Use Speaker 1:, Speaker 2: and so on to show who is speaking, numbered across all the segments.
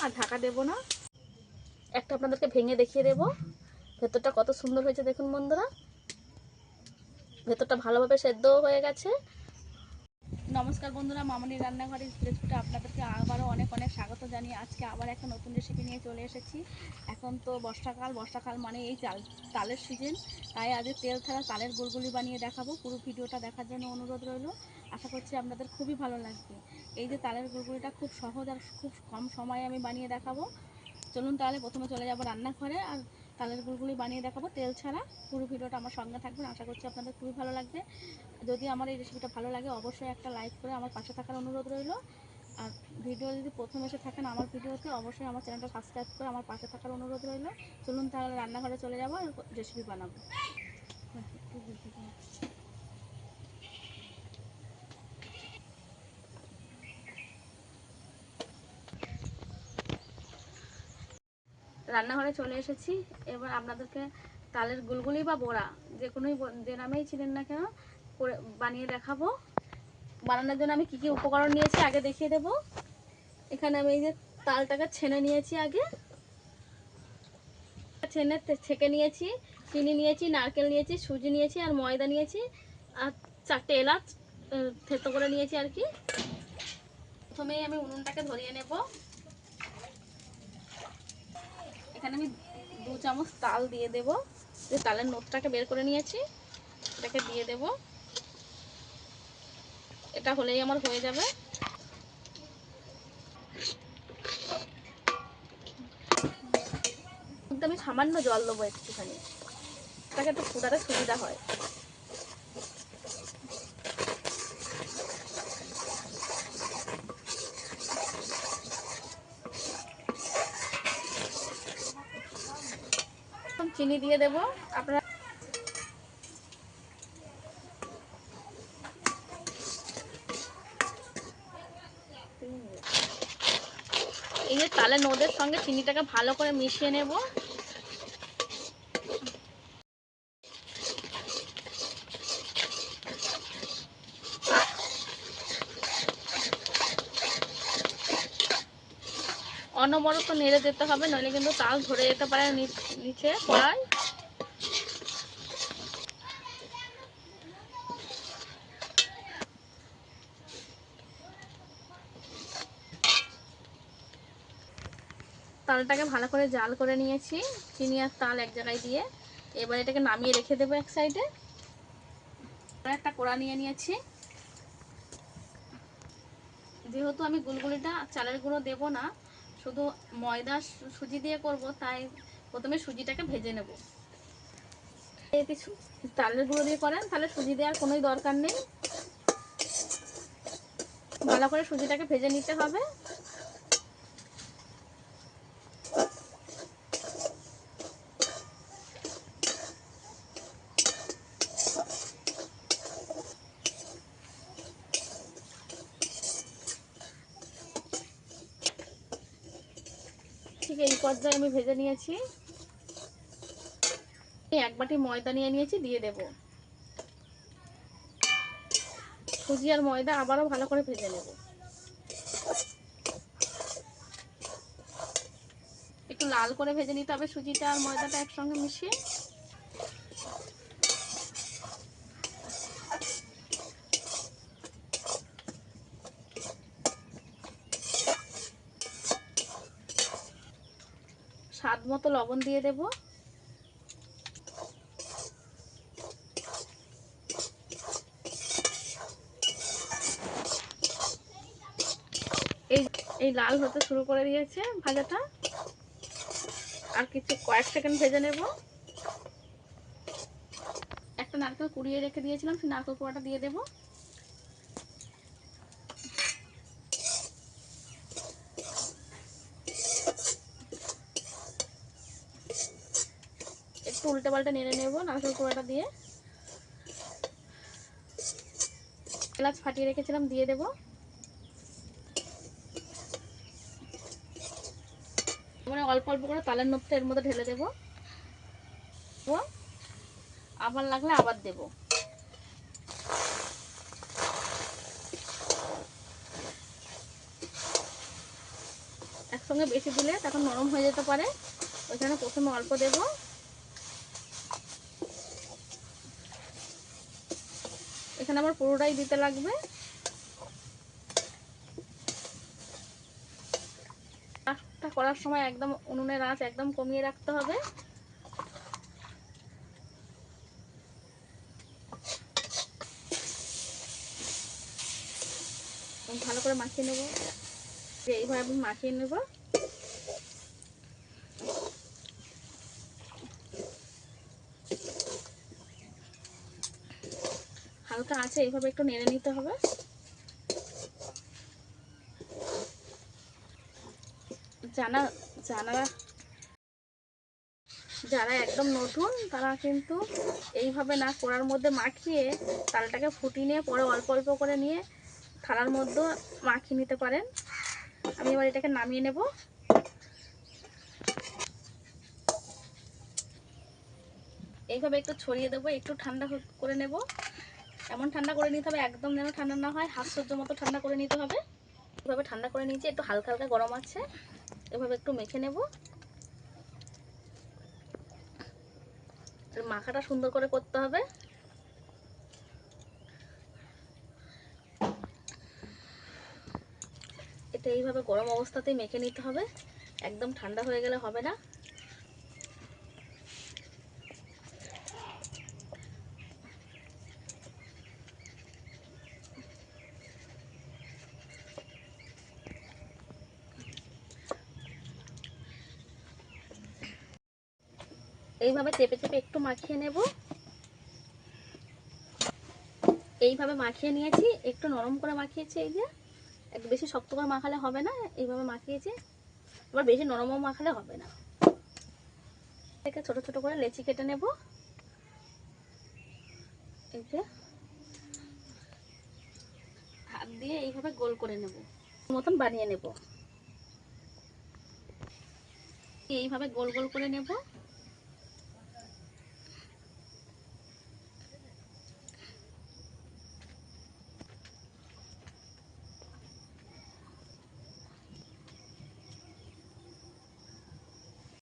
Speaker 1: আর ঢাকা দেবো না। একটা আপনাদেরকে ভেঙে দেখিয়ে দেবো ভেতরটা কত সুন্দর হয়েছে। দেখুন বন্ধুরা, ভেতরটা ভালোভাবে সেদ্ধও হয়ে গেছে। নমস্কার বন্ধুরা, মামনির রান্নাঘরে স্প্রেস ফুটে আপনাদেরকে আবারও অনেক অনেক স্বাগত জানিয়ে আজকে আবার একটা নতুন রেসিপি নিয়ে চলে এসেছি। এখন তো বর্ষাকাল মানে এই তালের সিজন, তাই আজকে তেল ছাড়া তালের গুলগুলি বানিয়ে দেখাবো। পুরো ভিডিওটা দেখার জন্য অনুরোধ রইল। আশা করছি আপনাদের খুবই ভালো লাগবে। এই যে তালের গুলগুলিটা খুব সহজ আর খুব কম সময়ে আমি বানিয়ে দেখাবো। চলুন তাহলে প্রথমে চলে যাব রান্নাঘরে আর তালের গুলগুলি বানিয়ে দেখাবো তেল ছাড়া। পুরো ভিডিওটা আমার সঙ্গে থাকবেন, আশা করছি আপনাদের খুবই ভালো লাগবে। যদি আমার এই রেসিপিটা ভালো লাগে অবশ্যই একটা লাইক করে আমার পাশে থাকার অনুরোধ রইল। আর ভিডিও যদি প্রথম এসে থাকেন আমার ভিডিওতে, অবশ্যই আমার চ্যানেলটা সাবস্ক্রাইব করে আমার পাশে থাকার অনুরোধ রইল। চলুন তাহলে রান্নাঘরে চলে যাবো আর রেসিপি বানাবো। রান্নাঘরে চলে এসেছি। এবার আপনাদেরকে তালের গুলগুলি বা বড়া যে নামেই ছিলেন না কেন করে বানিয়ে দেখাবো। বানানোর জন্য আমি কি কি উপকরণ নিয়েছি আগে দেখিয়ে দেব। এখানে আমি এই যে তালটাকে ছেনে নিয়েছি, আগে ছেঁকে নিয়েছি, চিনি নিয়েছি, নারকেল নিয়েছি, সুজি নিয়েছি আর ময়দা নিয়েছি আর 4টে এলাচ থেতো করে নিয়েছি আর কি। প্রথমেই আমি উনুনটাকে ধরিয়ে নেব। এখানে আমি 2 চামচ তাল দিয়ে দেব। যে তালের নোটটাকে বের করে নিয়েছি এটাকে দিয়ে দেব। এটা হলেই আমার হয়ে যাবে। কিন্তু আমি সামান্য জল দেবো একটুখানি, এটাকে একটু ফুটাতে সুবিধা হয়। চিনি দিয়ে দেব। আপনারা এই যে তালের নোদের সঙ্গে চিনিটাকে ভালো করে মিশিয়ে নেব। অনবরত নেড়ে যেতে হবে, নইলে কিন্তু তাল ধরে যেতে পারে নিচে কড়াই। তালটাকে ভালো করে জাল করে নিয়েছি চিনি আর তাল এক জায়গায় দিয়ে। এবার এটাকে নামিয়ে রেখে দেবো এক সাইডে। একটা কড়া নিয়ে নিয়েছি। যেহেতু আমি গুলগুলিটা চালের গুঁড়ো দেব না, শুধু ময়দা সুজি দিয়ে করব, তাই প্রথমে সুজিটাকে ভেজে নেব। যদি তালের গুঁড়ো দিয়ে করেন তাহলে সুজি দেওয়ার কোনো দরকার নেই। ভালো করে সুজিটাকে ভেজে নিতে হবে। ঠিক এই পর্যায়ে আমি ভেজে নিয়েছি। এক বাটি ময়দা নিয়ে নিয়েছি, দিয়ে দেব। সুজি আর ময়দা আবারও ভালো করে ভেজে নেব। একটু লাল করে ভেজে নিতে হবে সুজিটা আর ময়দাটা একসঙ্গে মিশিয়ে। স্বাদ মতো লবণ দিয়ে দেব। এই লাল হতে শুরু করে দিয়েছে ভাজাটা, আর কয়েক সেকেন্ড ভেজে নেব। একটা নারকেল কুড়িয়ে রেখে দিয়েছিলাম, সেই নারকেল কুড়াটা দিয়ে দেব। একটু উল্টে পাল্টে নেড়ে নেব নারকেল কুড়াটা দিয়ে। এলাচ ফাটিয়ে রেখেছিলাম, দিয়ে দেব। মানে অল্প অল্প করে তালের নোটটা এর মধ্যে ঢেলে দেব। আবার লাগলে আবার দেব। একসঙ্গে বেশি দিলে তখন নরম হয়ে যেতে পারে, ওইখানে প্রথমে অল্প দেব। এখানে আবার পুরোটাই দিতে লাগবে। কাজটা করার সময় একদম উনুনের আঁচ একদম কমিয়ে রাখতে হবে। ভালো করে মাখিয়ে নেব, এইভাবে আমি মাখিয়ে নেব। হালকা আছে এইভাবে একটু নেড়ে নিতে হবে। যারা একদম নতুন তারা কিন্তু এইভাবে না কড়ার মধ্যে মাখিয়ে তালটাকে ফুটিয়ে নিয়ে পরে অল্প অল্প করে নিয়ে থালার মধ্যে মাখিয়ে নিতে পারেন। আমি এবার এটাকে নামিয়ে নেব। এইভাবে একটু ছড়িয়ে দেবো, একটু ঠান্ডা করে নেব। এমন ঠান্ডা করে নিতে হবে একদম যেন ঠান্ডা না হয়, হাত সহ্য মতো ঠান্ডা করে নিতে হবে। এভাবে ঠান্ডা করে নিয়েছি, একটু হালকা হালকা গরম আছে, এভাবে একটু মেখে নেব। মাখাটা সুন্দর করে করতে হবে। এটা এইভাবে গরম অবস্থাতেই মেখে নিতে হবে, একদম ঠান্ডা হয়ে গেলে হবে না। এইভাবে চেপে চেপে একটু মাখিয়ে নেব। এইভাবে মাখিয়ে নিয়েছি, একটু নরম করে মাখিয়েছি। এই যে একটু বেশি শক্ত করে মাখালে হবে না, এইভাবে মাখিয়েছি। আবার বেশি নরমও মাখালে হবে না। এটাকে ছোট ছোট করে লেচি কেটে নেব। এই যে হাত দিয়ে এইভাবে গোল করে নেব, মতন বানিয়ে নেব। এইভাবে গোল গোল করে নেব।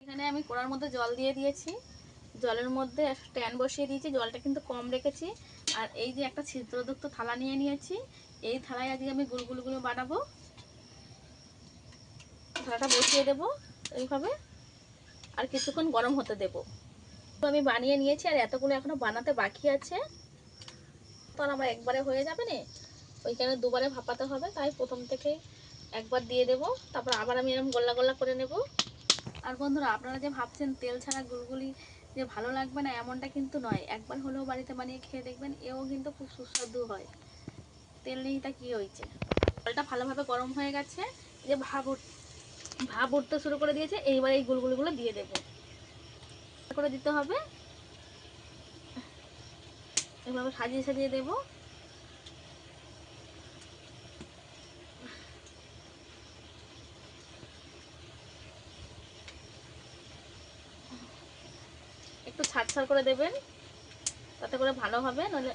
Speaker 1: এখানে আমি কড়ার মধ্যে জল দিয়ে দিয়েছি, জলের মধ্যে স্ট্যান্ড বসিয়ে দিয়েছি। জলটা কিন্তু কম রেখেছি। আর এই যে একটা ছিদ্রযুক্ত থালা নিয়ে নিয়েছি, এই থালায় আজকে আমি গুলগুলিগুলো বানাবো। থালাটা বসিয়ে দেব এইভাবে, আর কিছুক্ষণ গরম হতে দেব। তো আমি বানিয়ে নিয়েছি, আর এতগুলো এখনো বানাতে বাকি আছে। তো আমার একবারে হয়ে যাবে না, ওইখানে দুবারে ভাপাতে হবে, তাই প্রথম থেকে একবার দিয়ে দেব, তারপর আবার আমি এরকম গোল্লা গোল্লা করে নেব। আর বন্ধুরা, আপনারা যে ভাবছেন তেল ছাড়া গুলগুলি যে ভালো লাগবে না, এমনটা কিন্তু নয়। একবার হলেও বাড়িতে বানিয়ে খেয়ে দেখবেন, এও কিন্তু খুব সুস্বাদু হয়। তেল নেই তা কি হয়েছে। জলটা ভালোভাবে গরম হয়ে গেছে, যে ভাপ উঠতে শুরু করে দিয়েছে। এইবার এই গুলগুলিগুলো দিয়ে দেব, করে দিতে হবে। এভাবে সাজিয়ে সাজিয়ে দেব। একটু ছাড় ছাড় করে দেবেন, তাতে করে ভালো হবে। নইলে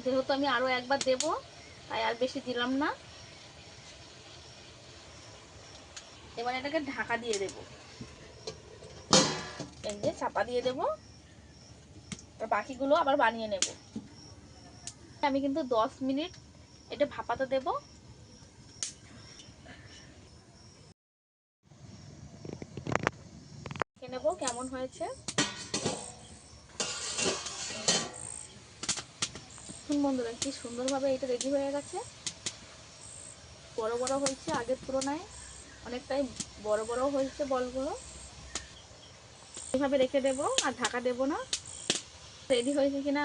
Speaker 1: যেহেতু আমি আরো একবার দেব, তাই আর বেশি দিলাম না। এবার এটাকে ঢাকা দিয়ে দেব, এই যে চাপা দিয়ে দেব। বাকিগুলো আবার বানিয়ে নেব। আমি কিন্তু 10 মিনিট এটা ভাপাতে দেব। দেখে নেব কেমন হয়েছে। বন্ধুরা, কি সুন্দরভাবে এটা রেডি হয়ে গেছে। বড় বড় হয়েছে, আগের তুলনায় অনেকটাই বড় বড় হয়েছে বলগুলো। এভাবে রেখে দেব, আর ঢাকা দেব না। রেডি হয়েছে কিনা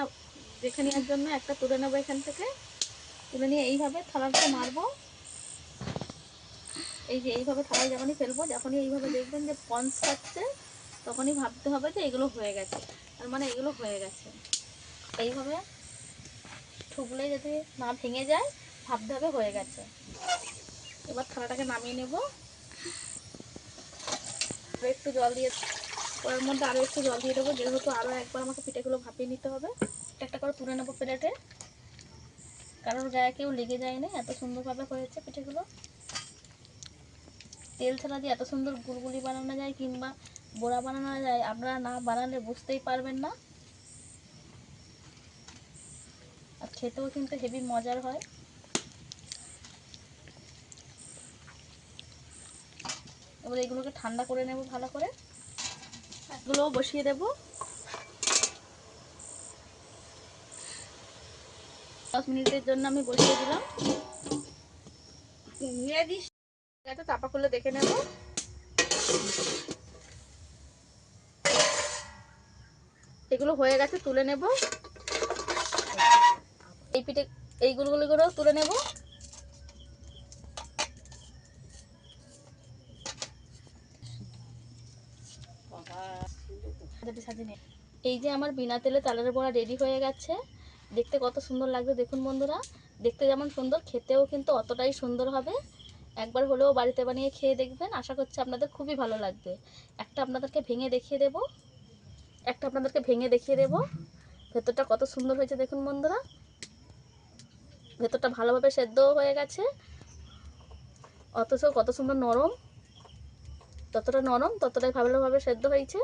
Speaker 1: দেখে নেওয়ার জন্য একটা তুলে নেবো এখান থেকে। তুলে নিয়ে এইভাবে থালাটা মারবো। এই যে এইভাবে থালায় যখনই ফেলবো, যখনই এইভাবে দেখবেন যে পঞ্চ কাটছে, তখনই ভাবতে হবে যে এগুলো হয়ে গেছে, তার মানে এগুলো হয়ে গেছে। এইভাবে ঠুকলে যদি না ভেঙে যায়, ভাবতে হবে হয়ে গেছে। এবার থালাটাকে নামিয়ে নেব। একটু জল দিয়ে, ওর মধ্যে আরও একটু জল দিয়ে দেবো, যেহেতু আরও একবার আমাকে পিঠেগুলো ভাপিয়ে নিতে হবে। একটা করে তুলে নেবো প্লেটে, কারোর গায়ে কেউ লেগে যায় না, এত সুন্দরভাবে হয়েছে পিঠেগুলো। তেল ছাড়া দিয়ে এত সুন্দর গুলগুলি বানানো যায় কিংবা বড়া বানানো যায়, আপনারা না বানালে বুঝতেই পারবেন না। আর খেতেও কিন্তু হেভি মজার হয়। এবার এগুলোকে ঠান্ডা করে নেব ভালো করে। এগুলোও বসিয়ে দেব। 10 মিনিটের জন্য আমি বসিয়ে দিলাম। চাপা খুলে দেখে নেব। এগুলো হয়ে গেছে, তুলে নেব। এই পিঠে এইগুলো তুলে নেব। এই যে আমার বিনা তেলে তালের বড়া রেডি হয়ে গেছে। দেখতে কত সুন্দর লাগবে দেখুন বন্ধুরা। দেখতে যেমন সুন্দর, খেতেও কিন্তু অতটাই সুন্দর হবে। একবার হলেও বাড়িতে বানিয়ে খেয়ে দেখবেন, আশা করছি আপনাদের খুবই ভালো লাগবে। একটা আপনাদেরকে ভেঙে দেখিয়ে দেব। ভেতরটা কত সুন্দর হয়েছে দেখুন বন্ধুরা। ভেতরটা ভালোভাবে সেদ্ধও হয়ে গেছে, অথচ কত সুন্দর নরম। যতটা নরম ততটাই ভালোভাবে সেদ্ধ হয়েছে।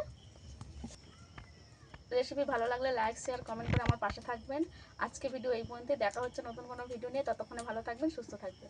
Speaker 1: রেসিপি ভালো লাগলে লাইক শেয়ার কমেন্ট করে আমার পাশে থাকবেন। আজকে ভিডিও এই পর্যন্ত, দেখা হচ্ছে নতুন কোনো ভিডিও নিয়ে। ততক্ষণে ভালো থাকবেন, সুস্থ থাকবেন।